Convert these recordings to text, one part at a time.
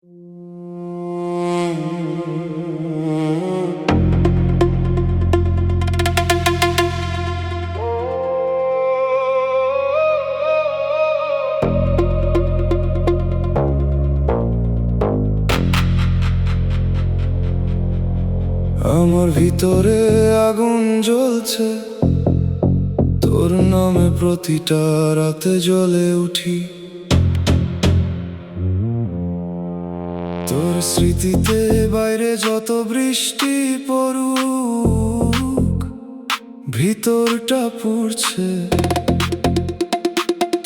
আমার ভিতরে আগুন জ্বলছে, তোর নামে প্রতিটা রাতে জ্বলে উঠি। তোর স্মৃতিতে বাইরে যত বৃষ্টি পড়ুক, ভিতরটা পুড়ছে।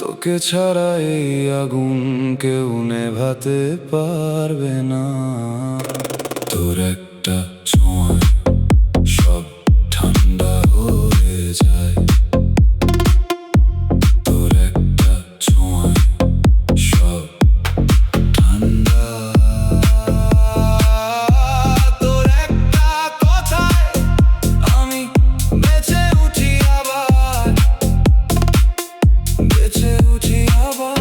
তোকে ছাড়া এই আগুন কেউ নেভাতে পারবে না। তোর একটা ছোঁয়ায় সব ঠান্ডা হয়ে যায়। তোর একটা ছোঁয়ায় সব ঠান্ডা। তোর একটা কথায় আমি বেঁচে উঠি আবার, বেঁচে উঠি আবার।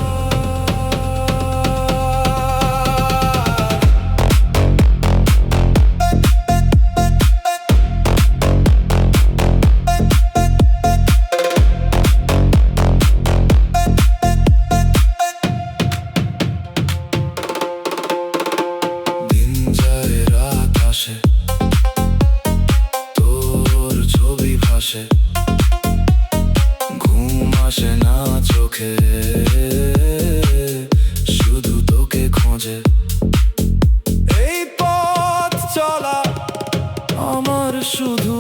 তোর ছবি ভাসে, ঘুম আসে না চোখে, শুধু তোকে খোঁজে। এই পথ চলা আমার শুধু